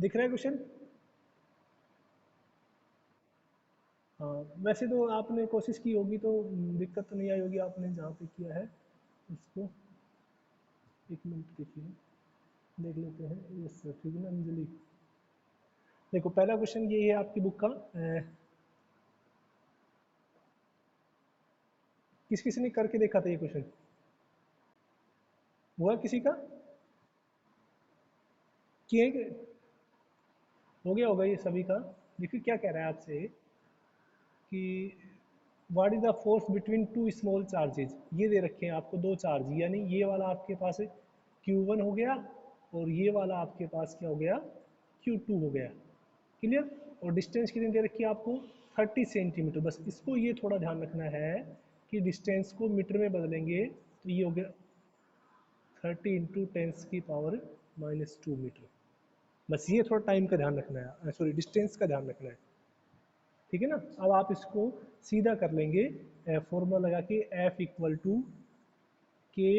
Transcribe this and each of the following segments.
दिख रहा है क्वेश्चन? हाँ, वैसे तो आपने कोशिश की होगी तो दिक्कत तो नहीं आई होगी, आपने जहाँ पे किया है उसको। एक मिनट देखिए, देख लेते हैं। यस त्रिगुणांजलि। देखो पहला क्वेश्चन ये है आपकी बुक का। किस किसी ने करके देखा था ये क्वेश्चन? हुआ किसी का? किए हो गया होगा ये सभी का। देखिए क्या कह रहा है आपसे कि what is the force between two small charges. ये दे रखे हैं आपको दो चार्ज, यानी ये वाला आपके पास Q1 हो गया और ये वाला आपके पास क्या हो गया, Q2 हो गया। क्लियर? और डिस्टेंस कितनी दे रखी है आपको? 30 सेंटीमीटर। बस इसको ये थोड़ा ध्यान रखना है कि डिस्टेंस को मीटर में बदलेंगे तो ये हो गया 30 इंटू टेंस की पावर -2 मीटर। बस ये थोड़ा टाइम का ध्यान रखना है, सॉरी डिस्टेंस का ध्यान रखना है। ठीक है ना? अब आप इसको सीधा कर लेंगे फॉर्मूला लगा के, F इक्वल टू के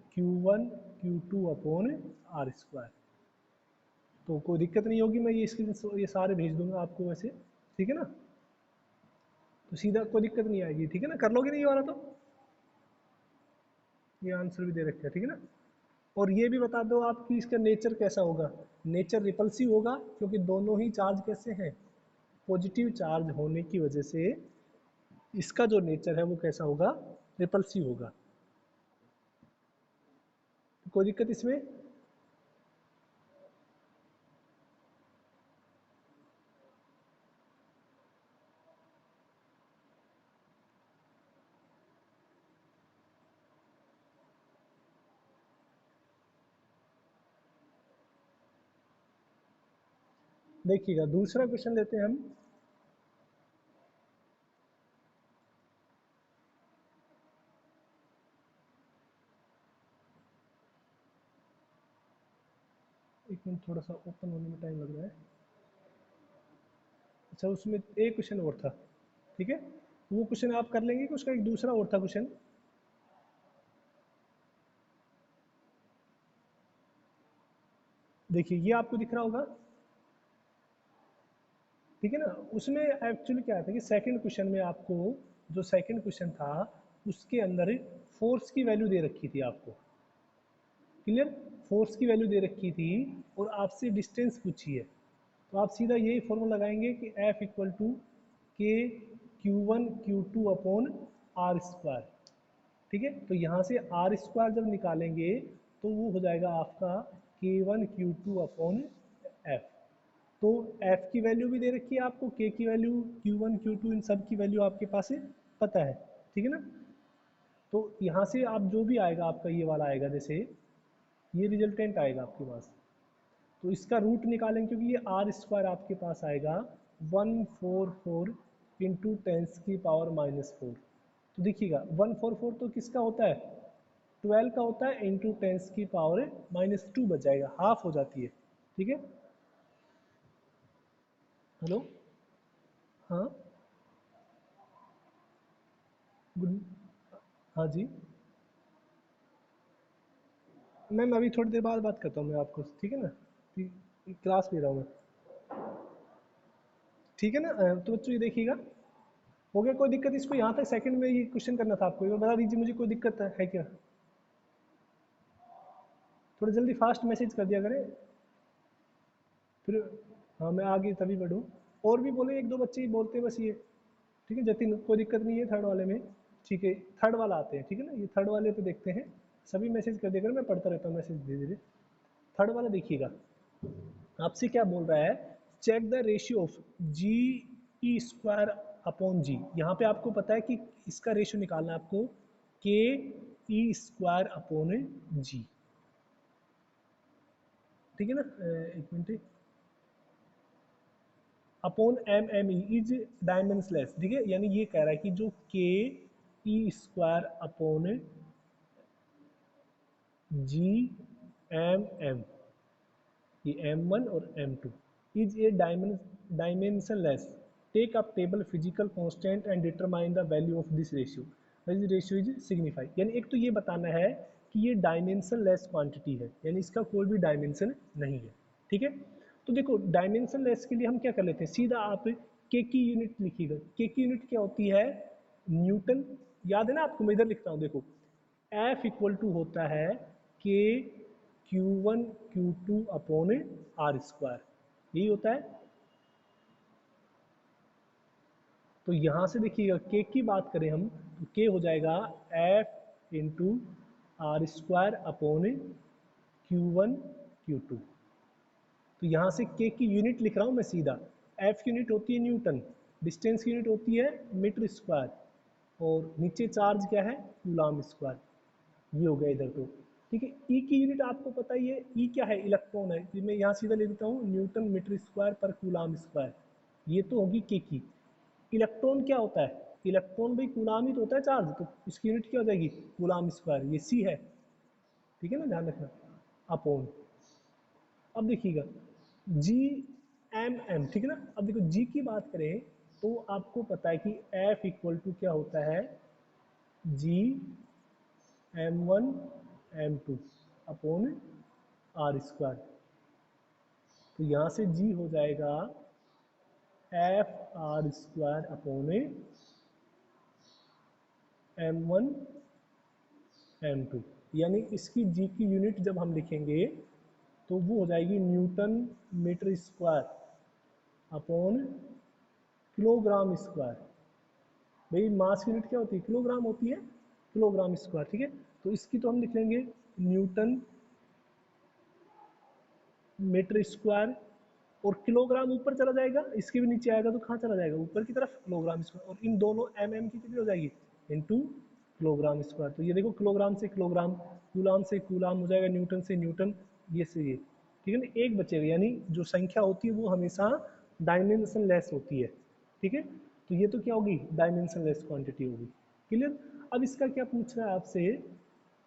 Q1 Q2 upon are square. तो कोई दिक्कत नहीं होगी, मैं ये सारे भेज दूंगा आपको वैसे। ठीक है ना? तो सीधा कोई दिक्कत नहीं आएगी। ठीक है ना? कर लोगे नहीं ये वाला तो? ये आंसर भी दे रखा है। ठीक है ना? और ये भी बता दो आप कि इसका नेचर कैसा होगा। नेचर रिपल्सिव होगा, क्योंकि दोनों ही चार्ज कैसे हैं, पॉजिटिव चार्ज होने की वजह से इसका जो नेचर है वो कैसा होगा, रिपल्सिव होगा। कोई दिक्कत इसमें? देखिएगा दूसरा क्वेश्चन लेते हैं हम। एक मिनट, थोड़ा सा ओपन होने में टाइम लग रहा है। अच्छा, उसमें एक क्वेश्चन और था। ठीक है, वो क्वेश्चन आप कर लेंगे कि उसका एक दूसरा और था क्वेश्चन? देखिए ये आपको दिख रहा होगा। ठीक है ना? उसमें एक्चुअली क्या था कि सेकंड क्वेश्चन में आपको, जो सेकंड क्वेश्चन था उसके अंदर फोर्स की वैल्यू दे रखी थी आपको। क्लियर? फोर्स की वैल्यू दे रखी थी और आपसे डिस्टेंस पूछी है। तो आप सीधा यही फॉर्मूला लगाएंगे कि F इक्वल टू के Q1 Q2 upon are square. ठीक है, तो यहाँ से आर स्क्वायर जब निकालेंगे तो वो हो जाएगा आपका K1 Q2 अपॉन एफ। तो F की वैल्यू भी दे रखी है आपको, K की वैल्यू, Q1 Q2 इन सब की वैल्यू आपके पास पता है। ठीक है ना? तो यहाँ से आप जो भी आएगा आपका ये वाला आएगा, जैसे ये रिजल्टेंट आएगा आपके पास, तो इसका रूट निकालेंगे, क्योंकि ये आर स्क्वायर आपके पास आएगा 144 इंटू टेंस की पावर -4। तो देखिएगा 144 तो किसका होता है, 12 का होता है, इंटू टेंस की पावर -2 बच जाएगा, हाफ हो जाती है। ठीक है? हेलो? हाँ, गुड। हाँ जी, मैम अभी थोड़ी देर बाद बात करता हूँ मैं आपको। ठीक है ना? क्लास ले रहा हूँ मैं। ठीक है ना? तो बच्चों ये देखिएगा, हो गया? कोई दिक्कत इसको यहाँ तक सेकंड में ये क्वेश्चन करना था आपको, ये बता दीजिए मुझे, कोई दिक्कत है क्या? थोड़ा जल्दी फास्ट मैसेज कर दिया करें फिर। हाँ, मैं आगे तभी बढ़ूँ। और भी बोले, एक दो बच्चे ही बोलते हैं बस ये। ठीक है जतिन, कोई दिक्कत नहीं है थर्ड वाले में। ठीक है, थर्ड वाला आते हैं। ठीक है ना? ये थर्ड वाले पे देखते हैं। सभी मैसेज कर दिया करें, मैं पढ़ता रहता हूँ मैसेज धीरे धीरे। थर्ड वाला देखिएगा, आपसे क्या बोल रहा है, check the ratio of G E square upon G. यहाँ पे आपको पता है कि इसका रेशियो निकालना है आपको, के ई स्क्वायर अपॉन जी। ठीक है ना? एक minute, upon M M E is dimensionless. ठीक है, यानी ये कह रहा है कि जो K E square upon G M M, ये M1 और M2 is a dimensionless. Take up table physical constant and determine the value of this ratio. This ratio is signify, यानी एक तो ये बताना है कि ये डायमेंशनलेस क्वांटिटी है, यानी इसका कोई भी डायमेंशन नहीं है। ठीक है? तो देखो डायमेंशन लेस के लिए हम क्या कर लेते हैं, सीधा आप के की यूनिट लिखिएगा। के की यूनिट क्या होती है, न्यूटन। याद है ना आपको, मैं इधर लिखता हूँ देखो, एफ इक्वल टू होता है के Q1 Q2 upon are square, यही होता है। तो यहाँ से देखिएगा के की बात करें हम तो के हो जाएगा F into R square upon Q1 Q2। तो यहाँ से के की यूनिट लिख रहा हूँ मैं सीधा। एफ की यूनिट होती है न्यूटन, डिस्टेंस की यूनिट होती है मीटर स्क्वायर, और नीचे चार्ज क्या है, कूलाम स्क्वायर। ये हो गया इधर तो ठीक है। ई की यूनिट आपको पता ही है, ई क्या है, इलेक्ट्रॉन है। तो मैं यहाँ सीधा ले देता हूँ न्यूटन मीटर स्क्वायर पर कूलाम स्क्वायर, ये तो होगी के की। इलेक्ट्रॉन क्या होता है, इलेक्ट्रॉन भाई कूलाम ही तो होता है चार्ज, तो इसकी यूनिट क्या हो जाएगी, कूलाम स्क्वायर, ये सी है, ठीक है ना, ध्यान रखना। अपॉन, अब देखिएगा जी एम एम, ठीक है ना। अब देखो जी की बात करें तो आपको पता है कि एफ इक्वल टू क्या होता है, जी M1 M2 upon are square. तो यहाँ से जी हो जाएगा F R square upon M1 M2, यानी इसकी जी की यूनिट जब हम लिखेंगे तो वो हो जाएगी newton metre square upon kilogram square. भाई मास यूनिट क्या होती है, किलोग्राम होती है, किलोग्राम स्क्वायर, ठीक है। तो इसकी तो हम लिख लेंगे न्यूटन मीटर स्क्वायर, और किलोग्राम ऊपर चला जाएगा, इसके भी नीचे आएगा तो कहाँ चला जाएगा, ऊपर की तरफ, किलोग्राम स्क्वायर। और इन दोनों एम की कितनी हो जाएगी, इनटू किलोग्राम स्क्वायर। तो ये देखो किलोग्राम से किलोग्राम, कूलाम से कूलाम हो जाएगा, न्यूटन से न्यूटन, ये से ये, ठीक है ना, एक बचेगा। यानी जो संख्या होती है वो हमेशा डायमेंशन लेस होती है, ठीक है। तो ये तो क्या होगी, डायमेंशन लेस क्वांटिटी होगी। क्लियर। अब इसका क्या पूछ रहा है आपसे,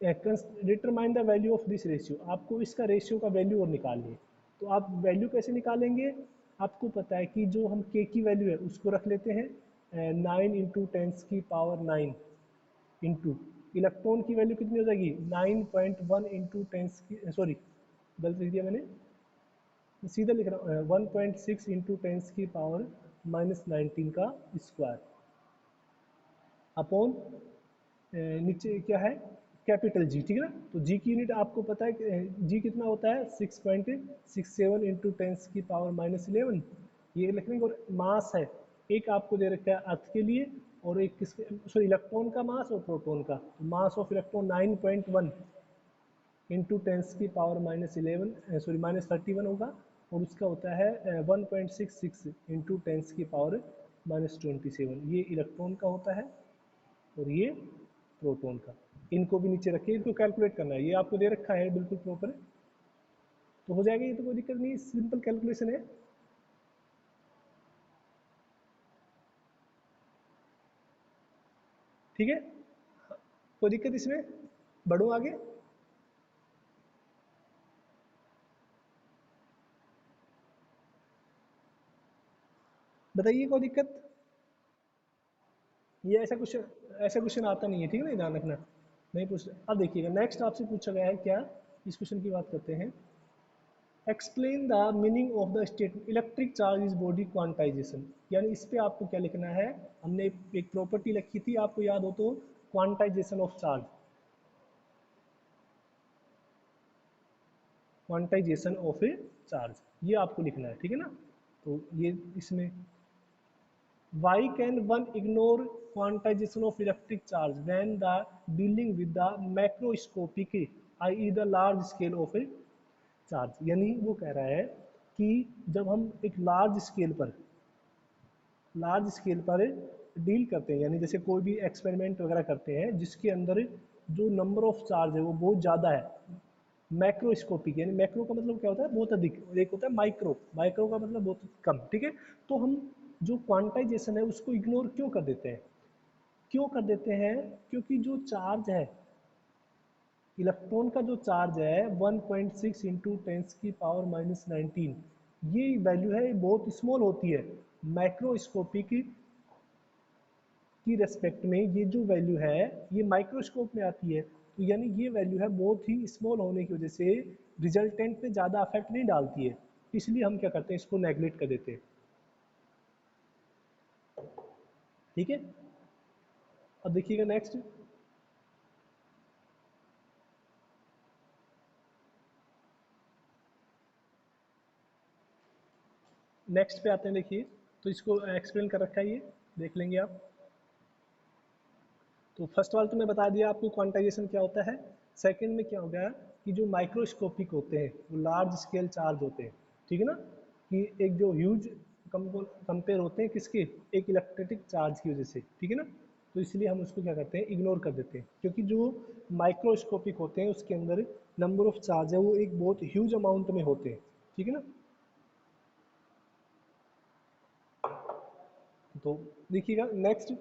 determine the value of this ratio, आपको इसका रेशियो का वैल्यू और निकालनी है। तो आप वैल्यू कैसे निकालेंगे, आपको पता है कि जो हम के की वैल्यू है उसको रख लेते हैं 9 इंटू टेंस की पावर 9 इंटू इलेक्ट्रॉन की वैल्यू कितनी हो जाएगी 9.1 इंटू टेंस की, सॉरी गलत लिख दिया मैंने, सीधा लिख रहा हूँ 1.6 इंटू टेंस की पावर -19 का स्क्वायर अपॉन नीचे क्या है, कैपिटल जी, ठीक है ना। तो जी की यूनिट आपको पता है, जी कितना होता है 6.67 इंटू टेंस की पावर -11, ये लिखने को। मास है, एक आपको दे रखा है अर्थ के लिए, और एक किसके, सॉरी इलेक्ट्रॉन का मास और प्रोटॉन का। तो mass of electron 9.1 into tens की पावर -11, सॉरी -31 होगा, और उसका होता है 1.66 इंटू टेंस की पावर -27, ये इलेक्ट्रॉन का होता है, और ये प्रोटॉन का। इनको भी नीचे रखिए, इनको कैलकुलेट करना है, ये आपको दे रखा है बिल्कुल प्रॉपर, तो हो जाएगा, ये तो कोई दिक्कत नहीं, सिंपल कैलकुलेशन है। ठीक है, कोई दिक्कत इसमें, बढ़ो आगे। बताइए कोई दिक्कत, ये ऐसा क्वेश्चन आता नहीं है, ठीक है ना, ध्यान रखना, नहीं पूछ। अब देखिएगा नेक्स्ट आपसे पूछा गया है क्या, इस क्वेश्चन की बात करते हैं। Explain the meaning of the statement electric charge is body quantization, यानी इस पे आपको क्या लिखना है। हमने एक प्रॉपर्टी लिखी थी, आपको याद हो तो, quantization of charge, quantization of A charge, ये आपको लिखना है, ठीक है ना। तो ये इसमें why can one ignore quantization of electric charge when the dealing with the macroscopic i.e. the large scale of a charge, यानी वो कह रहा है कि जब हम एक लार्ज स्केल पर डील करते हैं, यानी जैसे कोई भी एक्सपेरिमेंट वगैरह करते हैं जिसके अंदर जो नंबर ऑफ चार्ज है वो बहुत ज़्यादा है, मैक्रोस्कोपिक, यानी मैक्रो का मतलब क्या होता है बहुत अधिक, और एक होता है माइक्रो, माइक्रो का मतलब बहुत कम, ठीक है। तो हम जो क्वांटाइजेशन है उसको इग्नोर क्यों कर देते हैं, क्यों कर देते हैं, क्योंकि जो चार्ज है, इलेक्ट्रॉन का जो चार्ज है 1.6 इंटू टेंस की पावर -19, ये वैल्यू है बहुत स्मॉल होती है, माइक्रोस्कोपिक की रेस्पेक्ट में ये जो वैल्यू है ये माइक्रोस्कोप में आती है। तो यानी ये वैल्यू है बहुत ही स्मॉल होने की वजह से रिजल्टेंट पे ज़्यादा अफेक्ट नहीं डालती है। इसलिए हम क्या करते हैं, इसको नेग्लेक्ट कर देते हैं। ठीक है, अब देखिएगा नेक्स्ट। नेक्स्ट पे आते हैं, देखिए तो इसको एक्सप्लेन कर रखा है, ये देख लेंगे आप। तो फर्स्ट वाला तो मैं बता दिया आपको क्वांटाइजेशन क्या होता है। सेकंड में क्या हो गया कि जो माइक्रोस्कोपिक होते हैं वो लार्ज स्केल चार्ज होते हैं, ठीक है ना, कि एक जो ह्यूज कंपेयर होते हैं किसके, एक इलेक्ट्रिक चार्ज की वजह से, ठीक है ना। तो इसलिए हम उसको क्या करते हैं, इग्नोर कर देते हैं, क्योंकि जो माइक्रोस्कोपिक होते हैं उसके अंदर नंबर ऑफ चार्ज है वो एक बहुत ह्यूज अमाउंट में होते हैं, ठीक है ना। तो देखिएगा next,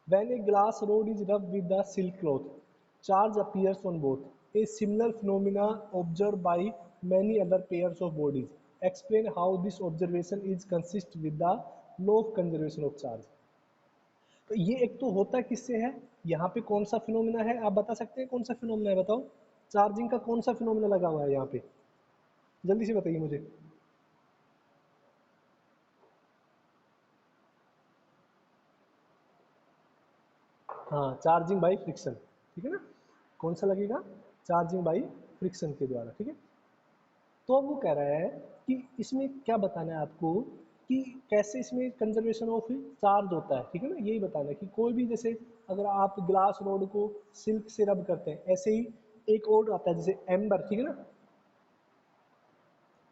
when a glass rod is rubbed with the silk cloth, charge appears on both. A similar phenomena observed by many other pairs of bodies. Explain how this observation is consistent with the law of conservation of charge. तो ये एक तो होता किससे है, यहाँ पे कौन सा फिनोमिना है, आप बता सकते हैं कौन सा फिनोमिना है, बताओ चार्जिंग का कौन सा फिनोमिना लगा हुआ है यहाँ पे, जल्दी से बताइए मुझे। हाँ, चार्जिंग बाई फ्रिक्शन, ठीक है ना, कौन सा लगेगा, चार्जिंग बाई फ्रिक्शन के द्वारा, ठीक है। तो अब वो कह रहा है कि इसमें क्या बताना है आपको, कि कैसे इसमें कंजर्वेशन ऑफ चार्ज होता है, ठीक है ना, यही बताना है कि कोई भी जैसे अगर आप ग्लास रोड को सिल्क से रब करते हैं, ऐसे ही एक और आता है जैसे एम्बर, ठीक है ना,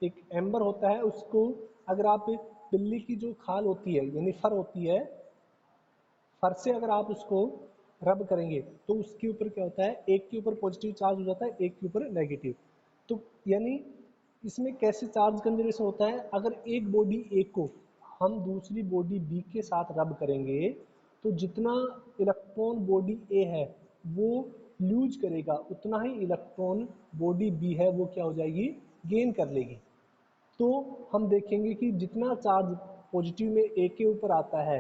एक एम्बर होता है, उसको अगर आप बिल्ली की जो खाल होती है यानी फर होती है, फर से अगर आप उसको रब करेंगे तो उसके ऊपर क्या होता है, एक के ऊपर पॉजिटिव चार्ज हो जाता है, एक के ऊपर नेगेटिव। तो यानी इसमें कैसे चार्ज कंजर्वेशन होता है, अगर एक बॉडी ए को हम दूसरी बॉडी बी के साथ रब करेंगे तो जितना इलेक्ट्रॉन बॉडी ए है वो लूज करेगा, उतना ही इलेक्ट्रॉन बॉडी बी है वो क्या हो जाएगी, गेन कर लेगी। तो हम देखेंगे कि जितना चार्ज पॉजिटिव में ए के ऊपर आता है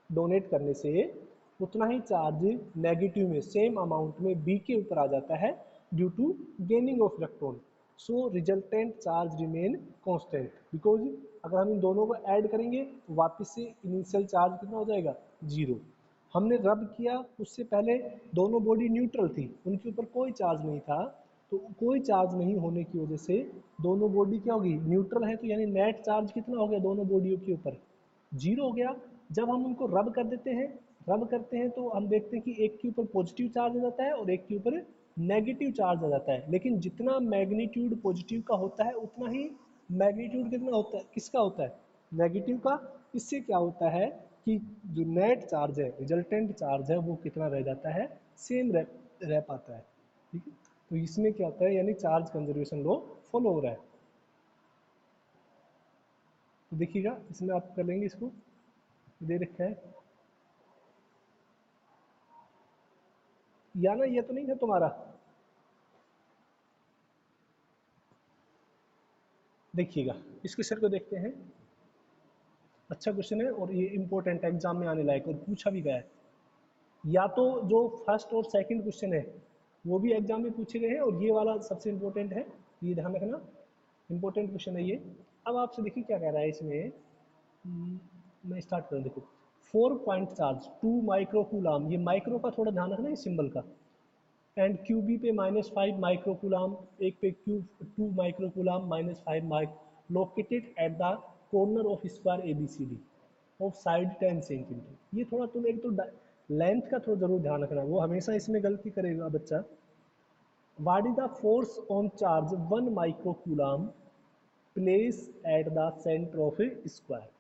डोनेट करने से, उतना ही चार्ज नेगेटिव में सेम अमाउंट में बी के ऊपर आ जाता है due to gaining of electron. So resultant charge remain constant, because अगर हम इन दोनों को ऐड करेंगे तो वापस से इनिशियल चार्ज कितना हो जाएगा, जीरो। हमने रब किया उससे पहले दोनों बॉडी न्यूट्रल थी, उनके ऊपर कोई चार्ज नहीं था, तो कोई चार्ज नहीं होने की वजह से दोनों बॉडी क्या होगी, न्यूट्रल है, तो यानी नेट चार्ज कितना हो गया दोनों बॉडियों के ऊपर, जीरो हो गया। जब हम उनको रब कर देते हैं, रब करते हैं तो हम देखते हैं कि एक के ऊपर पॉजिटिव चार्ज आ जाता है और एक के ऊपर नेगेटिव चार्ज आ जाता है, लेकिन जितना मैग्नीट्यूड पॉजिटिव का होता है उतना ही मैग्नीट्यूड कितना होता है, किसका होता है, नेगेटिव का। इससे क्या होता है कि जो नेट चार्ज है, रिजल्टेंट चार्ज है, वो कितना रह जाता है, सेम रह पाता है, ठीक है। तो इसमें क्या होता है, यानी चार्ज कंजर्वेशन लॉ फॉलो हो रहा है। तो देखिएगा इसमें आप कर लेंगे, इसको दे रखा है, या ना ये तो नहीं है तुम्हारा, देखिएगा इस क्वेश्चन को देखते हैं। अच्छा क्वेश्चन है और ये इंपॉर्टेंट है, एग्जाम में आने लायक, और पूछा भी गया है। या तो जो फर्स्ट और सेकंड क्वेश्चन है वो भी एग्जाम में पूछे गए हैं, और ये वाला सबसे इंपॉर्टेंट है, ये ध्यान रखना, इंपॉर्टेंट क्वेश्चन है ये। अब आपसे देखिए क्या कह रहा है इसमें, मैं स्टार्ट करूँ, देखो 4 पॉइंट चार्ज 2 माइक्रो कूलाम, ये माइक्रो का थोड़ा ध्यान रखना, ये सिंबल का, एंड क्यू बी पे -5 माइक्रो कूलाम, एक पे Q 2 micro coulomb -5 mic, located at the corner of square A B C D of side 10 centimetre. ये थोड़ा तुम एक तो लेंथ का थोड़ा जरूर ध्यान रखना, वो हमेशा इसमें गलती करेगा बच्चा। What is the force on charge 1 micro coulomb place at the centre of A square.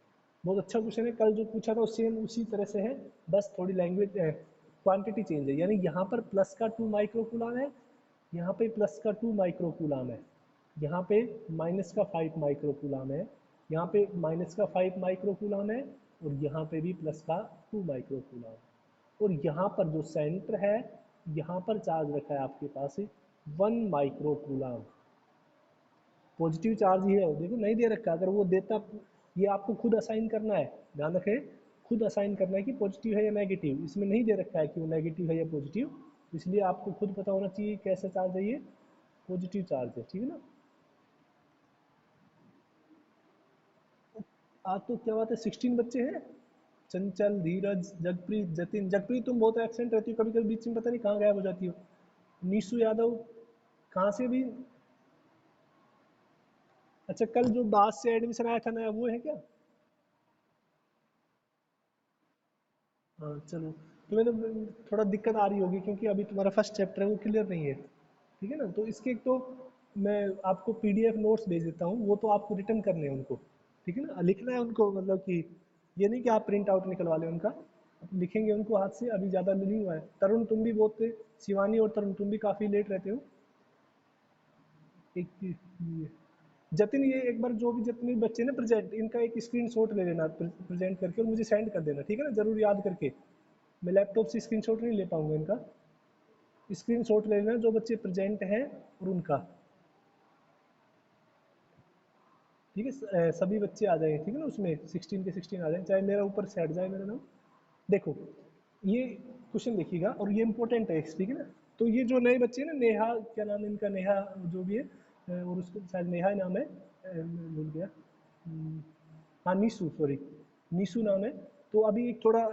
बहुत अच्छा क्वेश्चन है, कल जो पूछा था सेम उसी तरह से है, बस थोड़ी लैंग्वेज क्वांटिटी चेंज है, यानी यहाँ पर प्लस का 2 माइक्रो कूलाम है, यहाँ पे प्लस का 2 माइक्रो कूलाम है, यहाँ पे माइनस का 5 माइक्रो कूलाम है, यहाँ पे माइनस का 5 माइक्रो कूलाम है, और यहाँ पे भी प्लस का 2 माइक्रो कूलाम। और यहाँ पर जो सेंटर है, यहाँ पर चार्ज रखा है आपके पास 1 माइक्रो कूलाम, पॉजिटिव चार्ज ही है, देखो नहीं दे रखा, अगर वो देता, ये आपको खुद असाइन करना है, ध्यान रखें, खुद असाइन करना है कि पॉजिटिव है या नेगेटिव, इसमें नहीं दे रखा है कि वो नेगेटिव है या पॉजिटिव, इसलिए आपको खुद पता होना चाहिए कैसा चार्ज है, ये पॉजिटिव चार्ज है, ठीक है ना। आज तो क्या बात है 16 बच्चे हैं। चंचल, धीरज, जगप्रीत, जतिन। जगप्रीत तुम बहुत एब्सेंट रहती हो, कभी कभी बीच में पता नहीं कहाँ गायब हो जाती हो। नीशु यादव, कहाँ से भी? अच्छा, कल जो दास से एडमिशन आया था नया, वो है क्या? हाँ चलो। तो मैंने थोड़ा दिक्कत आ रही होगी क्योंकि अभी तुम्हारा फर्स्ट चैप्टर है वो क्लियर नहीं है, ठीक है ना? तो इसके एक तो मैं आपको पीडीएफ नोट्स भेज देता हूँ, वो तो आपको रिटर्न करने हैं उनको, ठीक है ना? लिखना है उनको, मतलब कि ये नहीं कि आप प्रिंट आउट निकलवा लें उनका, आप लिखेंगे उनको हाथ से। अभी ज़्यादा नहीं हुआ है। तरुण तुम भी बहुत, शिवानी और तरुण तुम भी काफ़ी लेट रहते हो। एक जतिन, ये एक बार जो भी जितने भी बच्चे ना प्रेजेंट, इनका एक स्क्रीनशॉट ले लेना प्रेजेंट करके और मुझे सेंड कर देना, ठीक है ना? जरूर याद करके। मैं लैपटॉप से स्क्रीनशॉट नहीं ले पाऊंगा इनका। स्क्रीनशॉट ले लेना जो बच्चे प्रेजेंट हैं और उनका, ठीक है? सभी बच्चे आ जाएंगे, ठीक है ना? उसमें 16 के 16 आ जाए, चाहे मेरा ऊपर से हट जाए मेरा नाम। देखो, ये क्वेश्चन देखिएगा और ये इंपॉर्टेंट है, ठीक है ना? तो ये जो नए बच्चे हैं ना, नेहा, क्या नाम है इनका, नेहा जो भी है, और उसको शायद नेहा ही नाम है, मैं भूल गया। हाँ नीशू, सॉरी, नीशू नाम है। तो अभी एक थोड़ा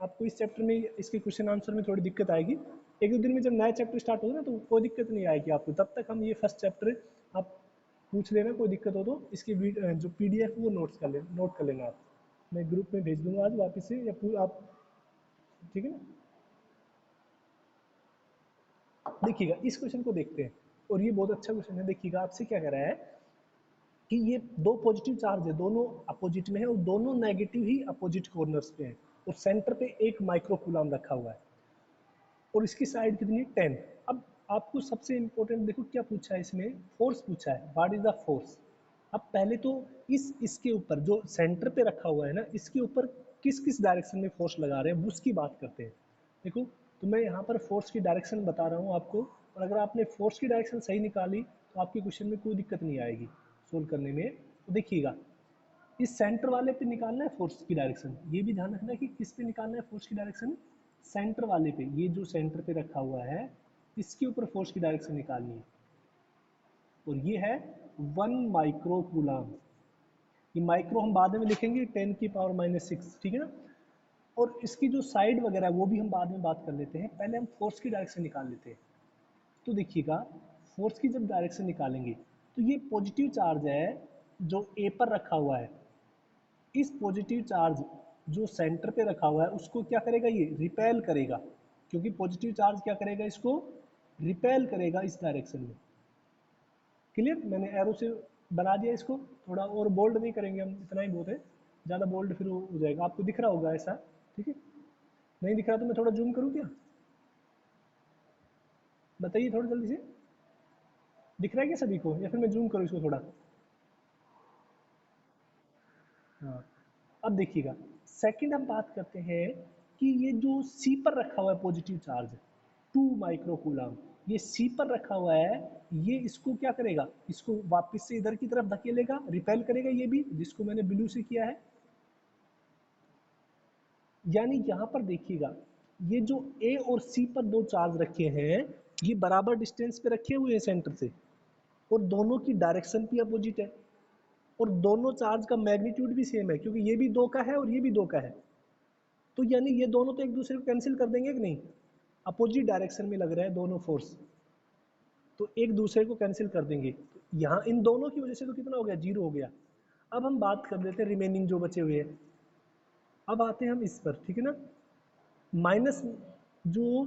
आपको इस चैप्टर में इसके क्वेश्चन आंसर में थोड़ी दिक्कत आएगी। एक दो दिन में जब नया चैप्टर स्टार्ट होगा ना तो कोई दिक्कत नहीं आएगी आपको। तब तक हम ये फर्स्ट चैप्टर आप पूछ लेना, कोई दिक्कत हो तो इसकी जो पीडीएफ वो नोट कर लेना आप। मैं ग्रुप में भेज दूंगा आज वापस से, या आप, ठीक है ना? देखिएगा इस क्वेश्चन को देखते हैं, और ये बहुत अच्छा क्वेश्चन है। देखिएगा आपसे क्या कह रहा है कि ये दो पॉजिटिव चार्ज है, दोनों अपोजिट में है और दोनों नेगेटिव ही अपोजिट कॉर्नर्स पे है, और सेंटर पे एक माइक्रो कूलम रखा हुआ है, और इसकी साइड कितनी है 10। अब आपको सबसे इंपॉर्टेंट देखो क्या पूछा है इसमें, फोर्स पूछा है, व्हाट इज द फोर्स। अब पहले तो इसके ऊपर जो सेंटर पे रखा हुआ है ना, इसके ऊपर किस किस डायरेक्शन में फोर्स लगा रहे हैं उसकी बात करते हैं। देखो, तो मैं यहाँ पर फोर्स की डायरेक्शन बता रहा हूँ आपको, और अगर आपने फोर्स की डायरेक्शन सही निकाली तो आपके क्वेश्चन में कोई दिक्कत नहीं आएगी सोल्व करने में। तो देखिएगा, इस सेंटर वाले पे निकालना है फोर्स की डायरेक्शन। ये भी ध्यान रखना है कि किस पे निकालना है फोर्स की डायरेक्शन, सेंटर वाले पे। ये जो सेंटर पे रखा हुआ है इसके ऊपर फोर्स की डायरेक्शन निकालनी है, और ये है 1 माइक्रो कूलम। ये माइक्रो हम बाद में लिखेंगे 10⁻⁻⁶, ठीक है ना? और इसकी जो साइड वगैरह है वो भी हम बाद में बात कर लेते हैं, पहले हम फोर्स की डायरेक्शन निकाल लेते हैं। तो देखिएगा, फोर्स की जब डायरेक्शन निकालेंगे तो ये पॉजिटिव चार्ज है जो ए पर रखा हुआ है। इस पॉजिटिव चार्ज जो सेंटर पे रखा हुआ है उसको क्या करेगा, ये रिपेल करेगा, क्योंकि पॉजिटिव चार्ज क्या करेगा, इसको रिपेल करेगा इस डायरेक्शन में। क्लियर? मैंने एरो से बना दिया इसको, थोड़ा और बोल्ड नहीं करेंगे हम, इतना ही बहुत है। ज़्यादा बोल्ड फिर हो जाएगा, आपको दिख रहा होगा ऐसा, ठीक है? नहीं दिख रहा तो मैं थोड़ा जूम करूँ क्या? बताइए थोड़ा जल्दी से, दिख रहा है क्या सभी को, या फिर मैं जूम करूँ इसको थोड़ा? हाँ। अब देखिएगा, सेकंड हम बात करते हैं कि ये जो सी पर रखा हुआ है पॉजिटिव चार्ज 2 माइक्रो कूलम, ये सी पर रखा हुआ है, ये इसको क्या करेगा, इसको वापस से इधर की तरफ धकेलेगा, रिपेल करेगा, ये भी, जिसको मैंने ब्लू से किया है। यानी यहाँ पर देखिएगा, ये जो ए और सी पर दो चार्ज रखे हैं, ये बराबर डिस्टेंस पे रखे हुए हैं सेंटर से, और दोनों की डायरेक्शन भी अपोजिट है, और दोनों चार्ज का मैग्नीट्यूड भी सेम है, क्योंकि ये भी दो का है और ये भी दो का है। तो यानी ये दोनों तो एक दूसरे को कैंसिल कर देंगे कि नहीं? अपोजिट डायरेक्शन में लग रहे हैं दोनों फोर्स, तो एक दूसरे को कैंसिल कर देंगे। तो यहाँ इन दोनों की वजह से तो कितना हो गया, 0 हो गया। अब हम बात कर लेते हैं रिमेनिंग जो बचे हुए हैं। अब आते हैं हम इस पर, ठीक है ना? माइनस जो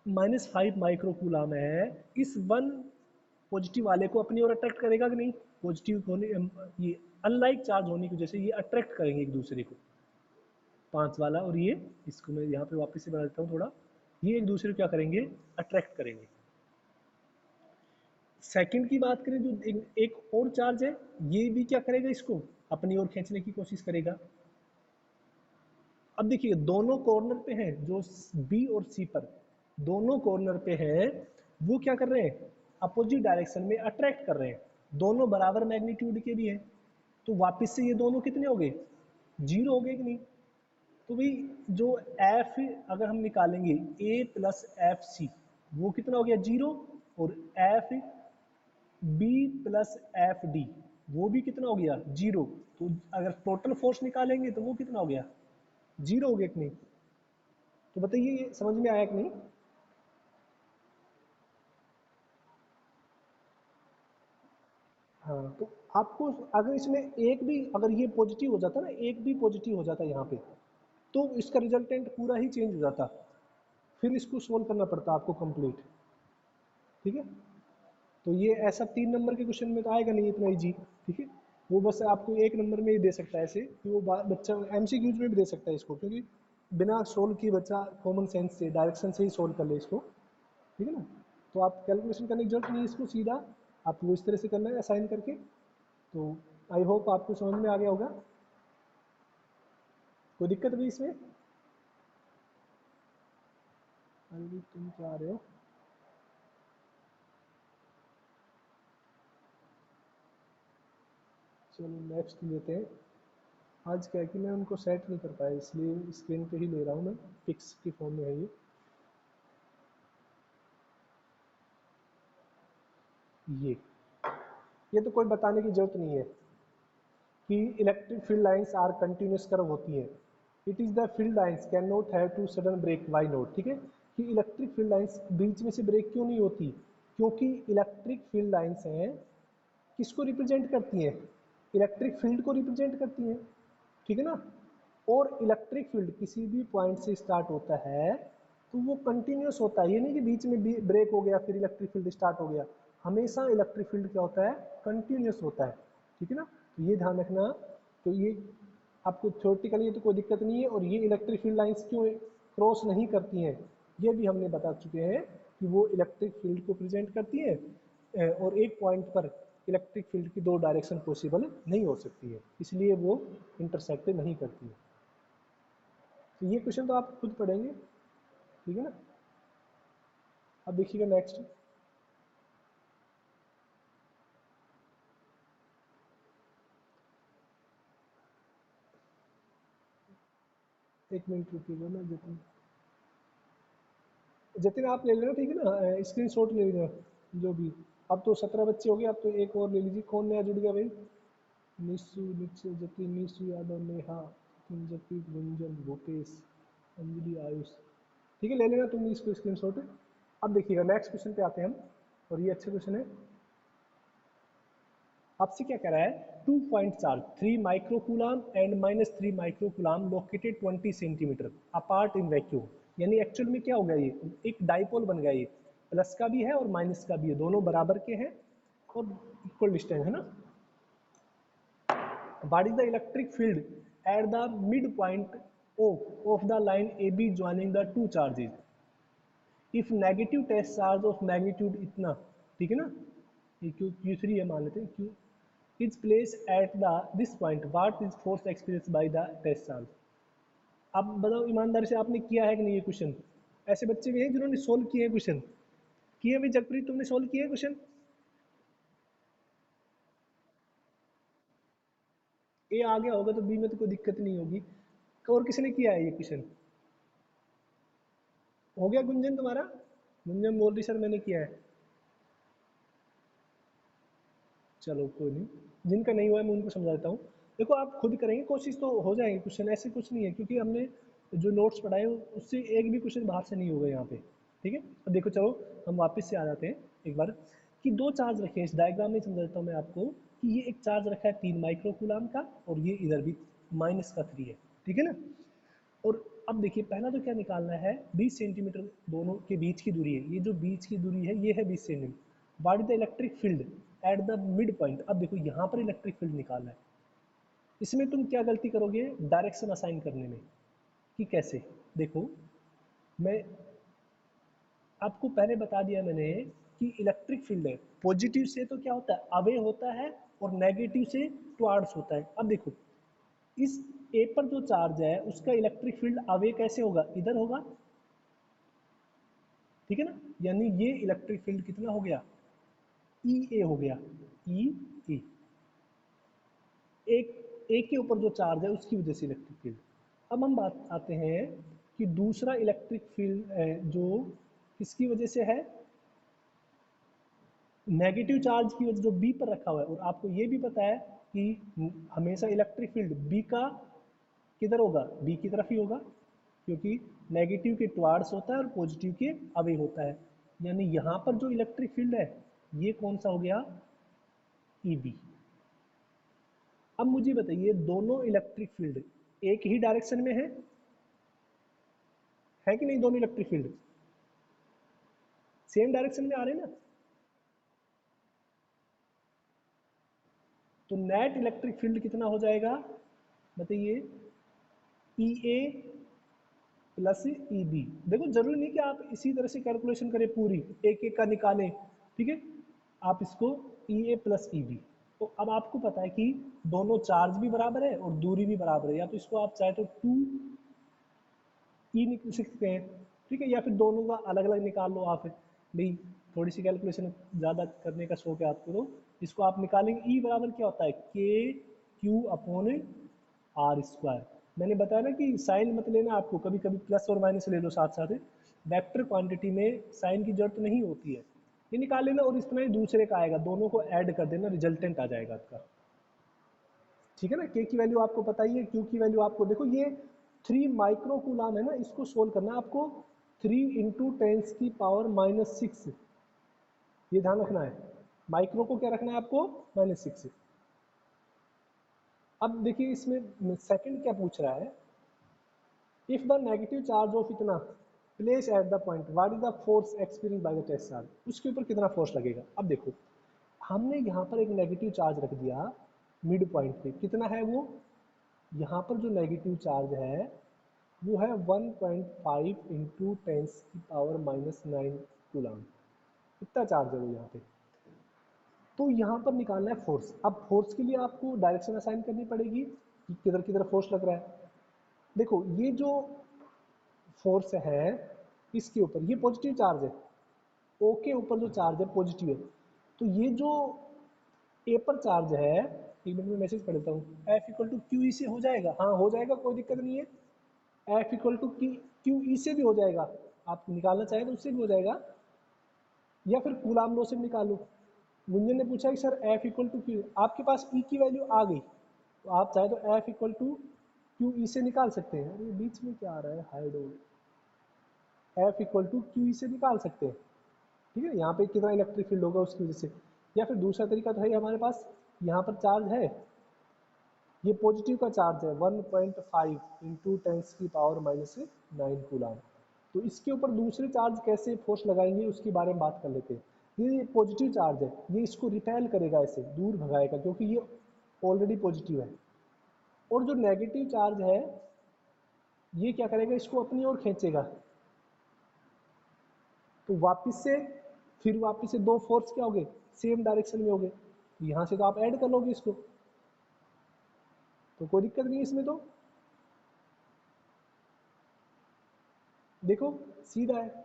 -5 माइक्रो कूलम है, इस 1 पॉजिटिव वाले को अपनी ओर अट्रैक्ट करेगा कि नहीं? पॉजिटिव होने, ये अनलाइक चार्ज होने की वजह से ये अट्रैक्ट करेंगे एक दूसरे को, 5 वाला और ये, इसको मैं यहाँ पे वापस से बना देता हूँ थोड़ा, ये एक दूसरे को क्या करेंगे, अट्रैक्ट करेंगे। सेकंड की बात करें, जो एक और चार्ज है, ये भी क्या करेगा, इसको अपनी ओर खींचने की कोशिश करेगा। अब देखिए दोनों कॉर्नर पे हैं, जो बी और सी पर दोनों कॉर्नर पे हैं, वो क्या कर रहे हैं, अपोजिट डायरेक्शन में अट्रैक्ट कर रहे हैं, दोनों बराबर मैग्नीट्यूड के भी हैं। तो वापस से ये दोनों कितने हो गए, 0 हो गए कि नहीं? तो भाई जो एफ अगर हम निकालेंगे, ए प्लस एफ सी, वो कितना हो गया, 0, और F B plus F D, वो भी कितना हो गया, जीरो। तो अगर टोटल फोर्स निकालेंगे तो वो कितना हो गया, जीरो हो गया कि नहीं। तो बताइए ये समझ में आया कि नहीं। हाँ, तो आपको अगर इसमें एक भी अगर ये पॉजिटिव हो जाता ना, एक भी पॉजिटिव हो जाता यहाँ पे, तो इसका रिजल्टेंट पूरा ही चेंज हो जाता। फिर इसको सोल्व करना पड़ता आपको कंप्लीट। ठीक है, तो ये ऐसा 3 नंबर के क्वेश्चन में तो आएगा नहीं इतना इजी। ठीक है, वो बस आपको 1 नंबर में ही दे सकता है ऐसे कि वो बच्चा एमसीक्यूज में भी दे सकता है इसको, क्योंकि बिना सोल्व किए बच्चा कॉमन सेंस से डायरेक्शन से ही सोल्व कर ले इसको। ठीक है ना, तो आप कैलकुलेशन करने की जरूरत नहीं है, इसको सीधा आपको इस तरह से करना है असाइन करके। तो आई होप आपको समझ में आ गया होगा। कोई दिक्कत भी इसमें, अरे तुम क्या आ रहे हो। चलो नेक्स्ट लेते हैं। आज क्या है कि मैं उनको सेट नहीं कर पाया, इसलिए स्क्रीन पे ही ले रहा हूँ मैं, पिक्स की फॉर्म में है ये ये तो कोई बताने की जरूरत नहीं है कि electric field lines are continuous curve होती है। It is the field lines can not have to sudden break, why not. ठीक है, कि इलेक्ट्रिक फील्ड लाइंस बीच में से ब्रेक क्यों नहीं होती, क्योंकि इलेक्ट्रिक फील्ड लाइंस हैं किसको रिप्रेजेंट करती हैं, इलेक्ट्रिक फील्ड को रिप्रेजेंट करती हैं। ठीक है ना, और इलेक्ट्रिक फील्ड किसी भी पॉइंट से स्टार्ट होता है तो वो कंटिन्यूस होता है, ये नहीं कि बीच में ब्रेक हो गया फिर इलेक्ट्रिक फील्ड स्टार्ट हो गया। हमेशा इलेक्ट्रिक फील्ड क्या होता है, कंटिन्यूस होता है। ठीक है ना, तो ये ध्यान रखना। तो ये आपको थ्योरेटिकली तो कोई दिक्कत नहीं है, और ये इलेक्ट्रिक फील्ड लाइंस क्यों क्रॉस नहीं करती हैं ये भी हमने बता चुके हैं कि वो इलेक्ट्रिक फील्ड को प्रेजेंट करती है, और एक पॉइंट पर इलेक्ट्रिक फील्ड की दो डायरेक्शन पॉसिबल नहीं हो सकती है, इसलिए वो इंटरसेक्ट नहीं करती है। तो ये क्वेश्चन तो आप खुद पढ़ेंगे। ठीक है ना, अब देखिएगा नेक्स्ट। एक मिनट रुकिएगा ना जतिन, जतिन आप ले लेना। ठीक है ना, स्क्रीन शॉट ले लेना जो भी। अब तो 17 बच्चे हो गए, अब तो एक और ले लीजिए। कौन नया जुड़ गया भाई, निशु, नित्य, जतिन, निशु यादव, नेहा, जतिन, गुंजन, भूपेश, अंजलि, आयुष। ठीक है, ले लेना तुम इसको स्क्रीन शॉट। अब देखिएगा नेक्स्ट क्वेश्चन पे आते हैं हम, और ये अच्छा क्वेश्चन है। आपसे क्या कह रहा है, 2 point charge 3 microcoulomb and -3 microcoulomb located 20 centimetre apart in vacuum. यानी एक्चुअल में क्या हो गया, ये एक डाइपोल बन गया, ये प्लस का भी है और माइनस का भी है, दोनों बराबर के हैं और इक्वल डिस्टेंस है ना। What is the electric field at the mid point of the line A B joining the two charges if negative test charge of magnitude इतना। ठीक है ना, ये Q3 है मान लेते हैं, Q is place at the this point what is force experience by the test charge. अब बताओ ईमानदारी से आपने किया है कि नहीं ये क्वेश्चन। ऐसे बच्चे भी हैं जिन्होंने सोल्व किए हैं क्वेश्चन, किए भाई जगप्रीत, तुमने सोल्व किया है क्वेश्चन। ए आ गया होगा तो बी में तो कोई दिक्कत नहीं होगी। और किसी ने किया है ये क्वेश्चन, हो गया गुंजन तुम्हारा। गुंजन बोल रही सर मैंने किया है। चलो कोई नहीं, जिनका नहीं हुआ है मैं उनको समझाता हूँ। देखो आप खुद करेंगे कोशिश तो हो जाएंगे क्वेश्चन, ऐसे कुछ नहीं है, क्योंकि हमने जो नोट्स पढ़ाए उससे एक भी क्वेश्चन बाहर से नहीं होगा यहाँ पे। ठीक है, अब देखो चलो हम वापस से आ जाते हैं एक बार, कि दो चार्ज रखे हैं इस डायग्राम में, समझा देता हूँ मैं आपको कि ये एक चार्ज रखा है 3 माइक्रोकूलाम का, और ये इधर भी -3 है। ठीक है ना, और अब देखिए पहला तो क्या निकालना है, 20 सेंटीमीटर दोनों के बीच की दूरी है, ये जो बीच की दूरी है ये है 20 centimetre. What is the electric field at the mid point. अब देखो यहाँ पर इलेक्ट्रिक फील्ड निकालना है, इसमें तुम क्या गलती करोगे डायरेक्शन असाइन करने में, कि कैसे। देखो मैं आपको पहले बता दिया मैंने कि इलेक्ट्रिक फील्ड है, पॉजिटिव से तो क्या होता है अवे होता है, और नेगेटिव से टुवार्ड्स होता है। अब देखो इस ए पर जो चार्ज है उसका इलेक्ट्रिक फील्ड अवे कैसे होगा, इधर होगा। ठीक है ना, यानी ये इलेक्ट्रिक फील्ड कितना हो गया, ई ए हो गया, ई ए। एक ए के ऊपर जो चार्ज है उसकी वजह से इलेक्ट्रिक फील्ड। अब हम बात आते हैं कि दूसरा इलेक्ट्रिक फील्ड जो किसकी वजह से है, नेगेटिव चार्ज की वजह जो बी पर रखा हुआ है, और आपको ये भी पता है कि हमेशा इलेक्ट्रिक फील्ड बी का किधर होगा, बी की तरफ ही होगा, क्योंकि नेगेटिव के टुवार्ड्स होता है और पॉजिटिव के अवे होता है। यानी यहाँ पर जो इलेक्ट्रिक फील्ड है ये कौन सा हो गया, ई बी। अब मुझे बताइए दोनों इलेक्ट्रिक फील्ड एक ही डायरेक्शन में है कि नहीं, दोनों इलेक्ट्रिक फील्ड सेम डायरेक्शन में आ रहे हैं ना। तो नेट इलेक्ट्रिक फील्ड कितना हो जाएगा बताइए, ई ए प्लस ई बी। देखो जरूरी नहीं कि आप इसी तरह से कैलकुलेशन करें पूरी, एक एक का निकालें, ठीक है। आप इसको ई ए प्लस ई बी, तो अब आपको पता है कि दोनों चार्ज भी बराबर है और दूरी भी बराबर है, या तो इसको आप चाहे तो 2 ई निकल सकते हैं, ठीक है, या फिर दोनों का अलग अलग निकाल लो आप, भाई थोड़ी सी कैलकुलेशन ज़्यादा करने का शौक है आपको, तो इसको आप निकालेंगे। ई बराबर क्या होता है, के क्यू अपॉन आर स्क्वायर। मैंने बताया ना कि साइन मत लेना, आपको कभी कभी प्लस और माइनस ले लो साथ साथ, वेक्टर क्वांटिटी में साइन की जरूरत नहीं होती है, ये निकाल लेना और इतना ही दूसरे का आएगा, दोनों को ऐड कर देना, रिजल्टेंट आ जाएगा आपका, ठीक है ना। के की वैल्यू आपको पता ही है, क्यू की वैल्यू आपको, देखो ये 3 माइक्रो कूलाम है ना, इसको सोल्व करना है आपको, 3 इंटू टेंस की पावर -6, ये ध्यान रखना है, माइक्रो को क्या रखना है आपको, -6। अब देखिए इसमें सेकंड क्या पूछ रहा है, if the negative charge of इतना place at the point, what is the force experience by the test charge, उसके ऊपर कितना फोर्स लगेगा। अब देखो हमने यहाँ पर एक नेगेटिव चार्ज रख दिया मिड पॉइंट पे, कितना है वो, यहाँ पर जो नेगेटिव चार्ज है वो है 1.5 इंटू टेंस की पावर -9 कूलम, इतना चार्ज है वो यहाँ पे। तो यहाँ पर निकालना है फोर्स। अब फोर्स के लिए आपको डायरेक्शन असाइन करनी पड़ेगी कि किधर किधर फोर्स लग रहा है। देखो ये जो फोर्स है इसके ऊपर ये पॉजिटिव चार्ज है, ओ के ऊपर जो चार्ज है पॉजिटिव है, तो ये जो ए पर चार्ज है, एक मिनट में मैसेज पढ़ देता हूँ, F equal to Q E से हो जाएगा, हाँ हो जाएगा, कोई दिक्कत नहीं है। F equal to Q E से भी हो जाएगा, आप निकालना चाहें तो उससे भी हो जाएगा, या फिर कूलाम लॉ से भी निकालो। गुंजन ने पूछा कि sir F equal to Q, आपके पास ई की वैल्यू आ गई तो आप चाहे तो F equal to Q E से निकाल सकते हैं। अरे बीच में क्या आ रहा है, हाइड हो, F equal to Q E से निकाल सकते हैं, ठीक है। यहाँ पे कितना इलेक्ट्रिक फील्ड होगा उसकी वजह से, या फिर दूसरा तरीका तो है हमारे पास, यहाँ पर चार्ज है, ये पॉजिटिव का चार्ज है 1.5 इंटू टेंस की पावर -9 कूलाम। तो इसके ऊपर दूसरे चार्ज कैसे फोर्स लगाएंगे उसके बारे में बात कर लेते हैं। ये पॉजिटिव चार्ज है, ये इसको रिपेल करेगा, ऐसे दूर भगाएगा क्योंकि ये ऑलरेडी पॉजिटिव है। और जो नेगेटिव चार्ज है ये क्या करेगा, इसको अपनी ओर खींचेगा, तो वापस से दो फोर्स क्या हो गए, सेम डायरेक्शन में हो गए, यहाँ से तो आप ऐड कर लोगे इसको, तो कोई दिक्कत नहीं है इसमें। तो देखो सीधा है,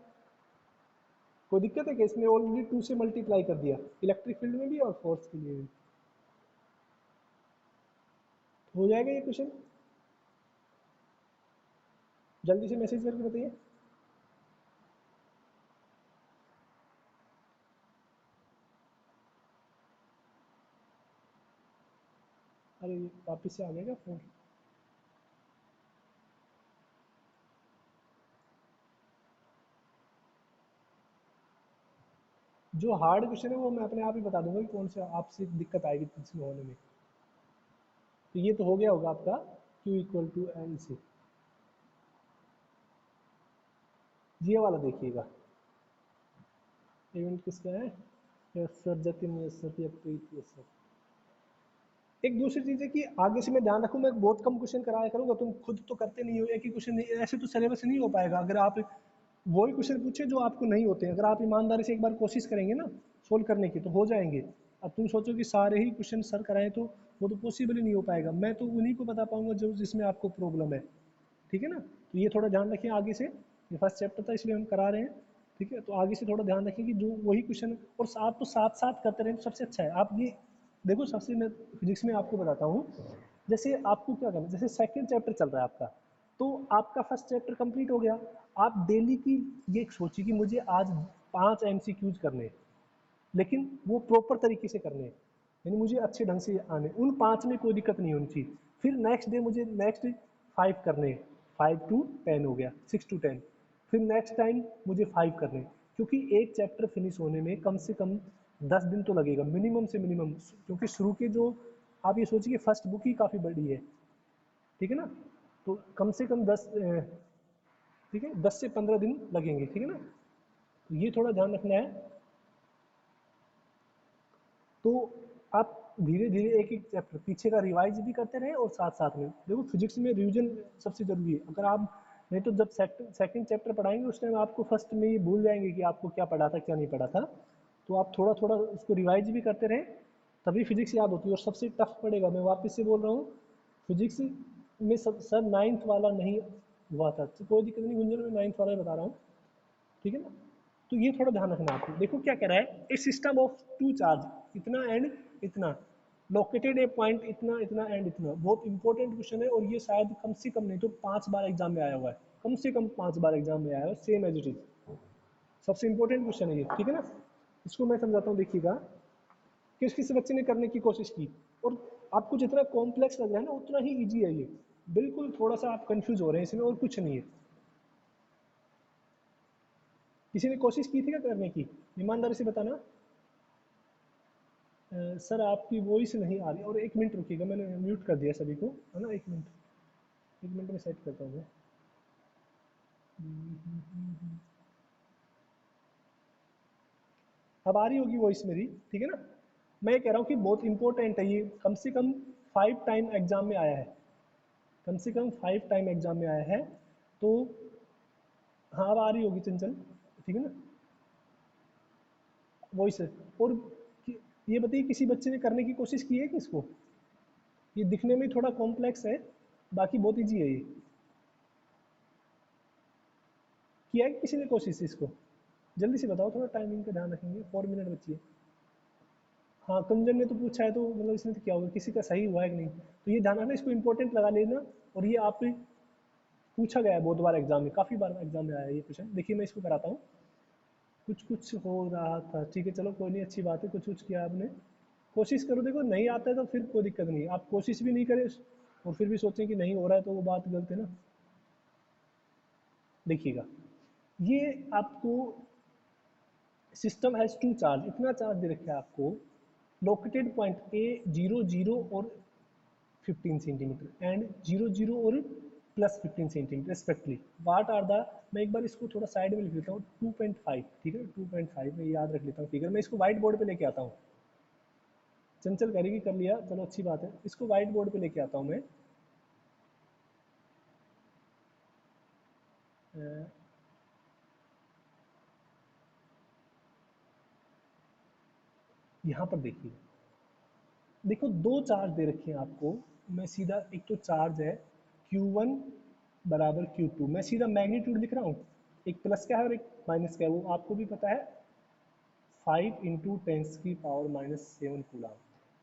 कोई दिक्कत है कि इसमें ऑलरेडी 2 से मल्टीप्लाई कर दिया, इलेक्ट्रिक फील्ड में भी और फोर्स के लिए भी। हो जाएगा ये क्वेश्चन, जल्दी से मैसेज करके बताइए। अरे वापिस से आ गया क्या फोन, जो हार्ड क्वेश्चन है वो मैं अपने आप ही बता दूंगा कि कौन सा आपसे दिक्कत आएगी इसमें होने में। तो ये तो हो गया होगा आपका Q इक्वल टू एल से, ये वाला देखिएगा, इवेंट किसका है, yes sir, Jatin yes sir, Preet yes sir. एक दूसरी चीज़ है कि आगे से मैं ध्यान रखूँ, मैं बहुत कम क्वेश्चन कराया करूँगा, तुम खुद तो करते नहीं हो एक ही क्वेश्चन, ऐसे तो सिलेबस नहीं हो पाएगा। अगर आप वही क्वेश्चन पूछे जो आपको नहीं होते हैं, अगर आप ईमानदारी से एक बार कोशिश करेंगे ना सोल्व करने की तो हो जाएंगे। अब तुम सोचो कि सारे ही क्वेश्चन सर कराएं तो वो तो पॉसिबल ही नहीं हो पाएगा, मैं तो उन्हीं को बता पाऊंगा जो जिसमें आपको प्रॉब्लम है, ठीक है ना। तो ये थोड़ा ध्यान रखिए आगे से, ये फर्स्ट चैप्टर था इसलिए हम करा रहे हैं, ठीक है। तो आगे से थोड़ा ध्यान रखिए कि जो वही क्वेश्चन, और आप तो साथ साथ करते रहें तो सबसे अच्छा है। आप ये देखो, सबसे मैं फिजिक्स में आपको बताता हूँ, जैसे आपको क्या करना है, जैसे सेकंड चैप्टर चल रहा है आपका, तो आपका फर्स्ट चैप्टर कंप्लीट हो गया, आप डेली की ये सोचिए कि मुझे आज 5 MCQs करने हैं, लेकिन वो प्रॉपर तरीके से करने हैं, यानी मुझे अच्छे ढंग से आने, उन 5 में कोई दिक्कत नहीं होनी चाहिए। फिर नेक्स्ट डे मुझे नेक्स्ट 5 करने हैं, 5 टू 10 हो गया, 6 टू 10, फिर नेक्स्ट टाइम मुझे 5 करने हैं, क्योंकि एक चैप्टर फिनिश होने में कम से कम 10 दिन तो लगेगा मिनिमम से मिनिमम, क्योंकि शुरू के जो आप ये सोचिए फर्स्ट बुक ही काफ़ी बड़ी है, ठीक है ना, तो कम से कम 10 ठीक है 10 से 15 दिन लगेंगे, ठीक है ना, तो ये थोड़ा ध्यान रखना है। तो आप धीरे धीरे एक एक चैप्टर पीछे का रिवाइज भी करते रहे, और साथ साथ में देखो फिजिक्स में रिवीजन सबसे जरूरी है। अगर आप नहीं तो जब सेकंड चैप्टर पढ़ाएंगे उस टाइम आपको फर्स्ट में ये भूल जाएंगे कि आपको क्या पढ़ा था क्या नहीं पढ़ा था, तो आप थोड़ा थोड़ा उसको रिवाइज भी करते रहें, तभी फिजिक्स याद होती है। और सबसे टफ पड़ेगा, मैं वापस से बोल रहा हूँ, फिजिक्स में सब सर 9th वाला नहीं हुआ था, तो कोई दिक्कत नहीं गुंजन, मैं 9th वाला ही बता रहा हूँ, ठीक है ना। तो ये थोड़ा ध्यान रखना आपको। देखो क्या कह रहा है, ए सिस्टम ऑफ टू चार्ज इतना एंड इतना, लोकेटेड ए पॉइंट इतना इतना एंड इतना, बहुत इंपॉर्टेंट क्वेश्चन है, और ये शायद कम से कम नहीं तो 5 बार एग्जाम में आया हुआ है, कम से कम 5 बार एग्जाम में आया है, सेम एज इट इज, सबसे इंपॉर्टेंट क्वेश्चन है ये, ठीक है ना। इसको मैं समझाता हूँ, देखिएगा, किस किस बच्चे ने करने की कोशिश की, और आपको जितना कॉम्प्लेक्स लग रहा है ना उतना ही ईजी है ये, बिल्कुल थोड़ा सा आप कंफ्यूज हो रहे हैं इसमें, और कुछ नहीं है। किसी ने कोशिश की थी क्या करने की, ईमानदारी से बताना। सर आपकी वॉइस नहीं आ रही, और 1 मिनट रुकिएगा, मैंने म्यूट कर दिया सभी को, है ना, 1 मिनट, 1 मिनट में सेट करता हूँ मैं। अब आ रही होगी वॉइस मेरी, ठीक है ना। मैं ये कह रहा हूँ कि बहुत इंपॉर्टेंट है ये, कम से कम 5 टाइम एग्जाम में आया है, कम से कम 5 टाइम एग्जाम में आया है। तो हाँ अब आ रही होगी चंचल, ठीक है ना, वॉइस है। और ये बताइए किसी बच्चे ने करने की कोशिश की है कि इसको, ये दिखने में थोड़ा कॉम्प्लेक्स है, बाकी बहुत ईजी है ये, किया है कि किसी ने कोशिश इसको, जल्दी से बताओ, थोड़ा टाइमिंग का ध्यान रखेंगे, 4 मिनट बची है। हाँ कंजन ने तो पूछा है, तो मतलब इसमें तो क्या होगा, किसी का सही हुआ है कि नहीं, तो ये ध्यान रखना, इसको इंपॉर्टेंट लगा लेना। और ये आप पूछा गया है बहुत बार एग्जाम में, काफ़ी बार एग्जाम में आया है ये क्वेश्चन। देखिए मैं इसको कराता हूँ, कुछ कुछ हो रहा था, ठीक है चलो कोई नहीं, अच्छी बात है, कुछ कुछ किया आपने, कोशिश करो। देखो नहीं आता है तो फिर कोई दिक्कत नहीं है, आप कोशिश भी नहीं करें और फिर भी सोचें कि नहीं हो रहा है, तो वो बात गलत है ना। देखिएगा, ये आपको सिस्टम हैज टू चार्ज, इतना चार्ज दे रखा है आपको, लोकेटेड पॉइंट ए 0 0 और 15 सेंटीमीटर एंड 0 0 और +15 centimetre respectively, what are the, मैं एक बार इसको थोड़ा साइड में लिख लेता हूँ, 2.5, ठीक है 2.5 मैं याद रख लेता हूँ फिगर, मैं इसको व्हाइट बोर्ड पे लेके आता हूँ। चंचल करेगी, कर लिया, चलो अच्छी बात है, इसको व्हाइट बोर्ड पे लेके आता हूँ मैं। यहाँ पर देखिए, देखो दो चार्ज दे रखे हैं आपको, मैं सीधा, एक तो चार्ज है Q1 बराबर Q2, मैं सीधा मैग्नीट्यूड लिख रहा हूँ, एक प्लस का है और एक माइनस का है, वो आपको भी पता है, 5 × 10⁻⁻7 कूलम।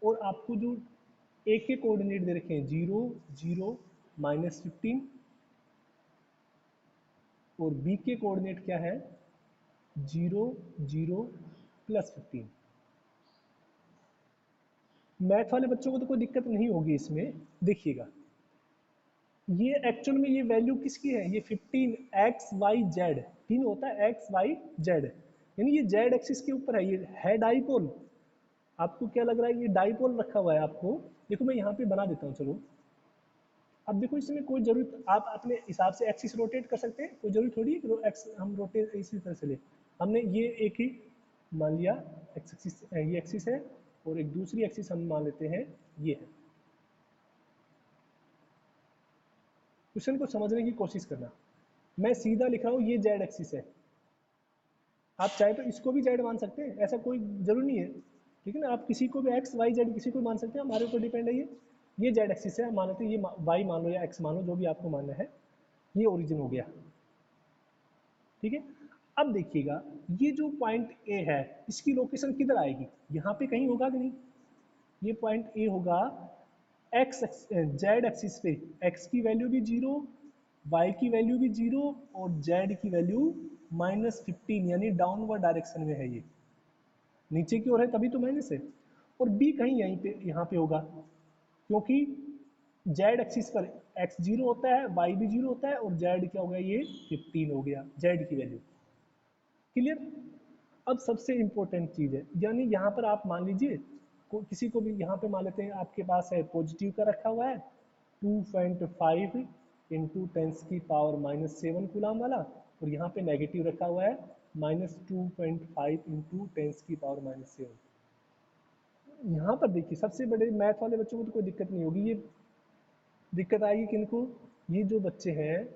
और आपको जो ए के कोऑर्डिनेट दे रखे हैं 0 0 -15, और बी के कोऑर्डिनेट क्या है 0 0 +15। मैथ वाले बच्चों को तो कोई दिक्कत नहीं होगी इसमें, देखिएगा, ये एक्चुअल में ये वैल्यू किसकी है, ये 15 एक्स वाई जेड, तीन होता है एक्स वाई जेड, यानी ये जेड एक्सिस के ऊपर है, ये है डाइपोल। आपको क्या लग रहा है, ये डाइपोल रखा हुआ है आपको, देखो मैं यहाँ पे बना देता हूँ चलो। अब देखो इसमें कोई जरूरत, आप अपने हिसाब से एक्सिस रोटेट कर सकते हैं, कोई जरूरी थोड़ी है कि एक्स हम रोटेट इसी तरह से ले, हमने ये एक ही मान लिया, एक्सिस ये एक्सिस है, और एक दूसरी एक्सिस हम मान लेते हैं ये है। क्वेश्चन को समझने की कोशिश करना, मैं सीधा लिख रहा हूँ ये जेड एक्सिस है, आप चाहे तो इसको भी जेड मान सकते हैं, ऐसा कोई जरूरी नहीं है, ठीक है ना, आप किसी को भी एक्स वाई जेड किसी को मान सकते हैं, हमारे ऊपर डिपेंड है ये जेड एक्सिस है, मान लेते हैं, ये वाई मान लो या एक्स मान लो, जो भी आपको मानना है, ये ओरिजिन हो गया, ठीक है। अब देखिएगा, ये जो पॉइंट ए है, इसकी लोकेशन किधर आएगी, यहाँ पे कहीं होगा कि नहीं, ये पॉइंट ए होगा एक्स जेड एक्सिस पे, एक्स की वैल्यू भी 0, वाई की वैल्यू भी 0, और जेड की वैल्यू -15, यानी डाउनवर्ड डायरेक्शन में है ये, नीचे की ओर है तभी तो माइनस है। और बी कहीं यहीं पे यहाँ पे होगा, क्योंकि जेड एक्सिस पर एक्स जीरो होता है, वाई भी जीरो होता है, और जेड क्या हो गया, ये 15 हो गया जेड की वैल्यू। क्लियर। अब सबसे इंपॉर्टेंट चीज है, यानी यहाँ पर आप मान लीजिए किसी को भी यहाँ पे मान लेते हैं आपके पास है पॉजिटिव का रखा हुआ है 2.5 इंटू टेंस की पावर -7 कूलाम वाला, और यहाँ पे नेगेटिव रखा हुआ है -2.5 इंटू टेंस की पावर -7। यहाँ पर देखिए सबसे बड़े मैथ वाले बच्चों को तो कोई दिक्कत नहीं होगी, ये दिक्कत आएगी किनको, ये जो बच्चे हैं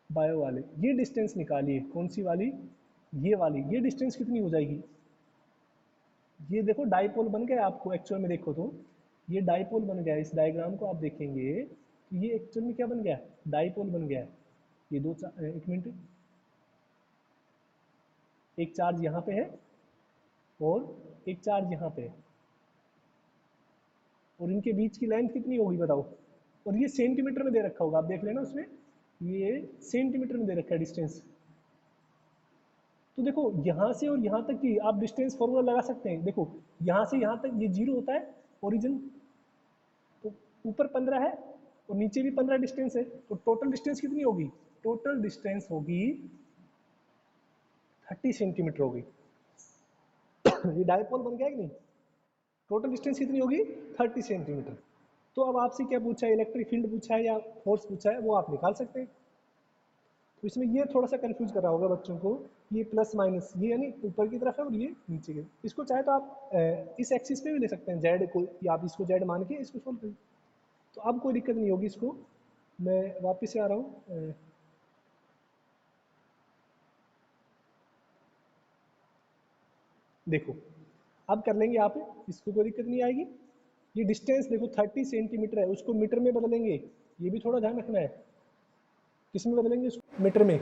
बायो वाले, ये डिस्टेंस निकालिए, कौन सी वाली, ये वाली, ये डिस्टेंस कितनी हो जाएगी, ये देखो डाइपोल बन गया आपको एक्चुअल में देखो तो, ये डाइपोल बन गया, इस डायग्राम को आप देखेंगे तो ये एक्चुअल में क्या बन गया, डाइपोल बन गया है। ये एक मिनट, एक चार्ज यहाँ पे है और एक चार्ज यहाँ पे है, और इनके बीच की लेंथ कितनी होगी बताओ, और ये सेंटीमीटर में दे रखा होगा, आप देख लेना उसमें, ये सेंटीमीटर में दे रखा है डिस्टेंस। तो देखो यहाँ से और यहाँ तक की आप डिस्टेंस फॉर्मूला लगा सकते हैं, देखो यहाँ से यहाँ तक ये जीरो होता है ओरिजिन, तो ऊपर 15 है और नीचे भी 15 डिस्टेंस है, तो टोटल डिस्टेंस कितनी होगी, टोटल डिस्टेंस होगी 30 सेंटीमीटर होगी। ये डायपोल बन गया कि नहीं, टोटल डिस्टेंस कितनी होगी 30 सेंटीमीटर। तो अब आपसे क्या पूछा है, इलेक्ट्रिक फील्ड पूछा है या फोर्स पूछा है, वो आप निकाल सकते हैं। तो इसमें ये थोड़ा सा कंफ्यूज कर रहा होगा बच्चों को, ये प्लस माइनस, ये यानी ऊपर की तरफ है और ये नीचे की, इसको चाहे तो आप इस एक्सिस पे भी ले सकते हैं जेड को, या आप इसको जेड मान के इसको सोल्व करें, तो अब कोई दिक्कत नहीं होगी इसको। मैं वापस से आ रहा हूँ, देखो अब कर लेंगे आप, इसको कोई दिक्कत नहीं आएगी। ये डिस्टेंस देखो 30 सेंटीमीटर है, उसको मीटर में बदलेंगे, ये भी थोड़ा ध्यान रखना है, किस में बदलेंगे उसको, मीटर में।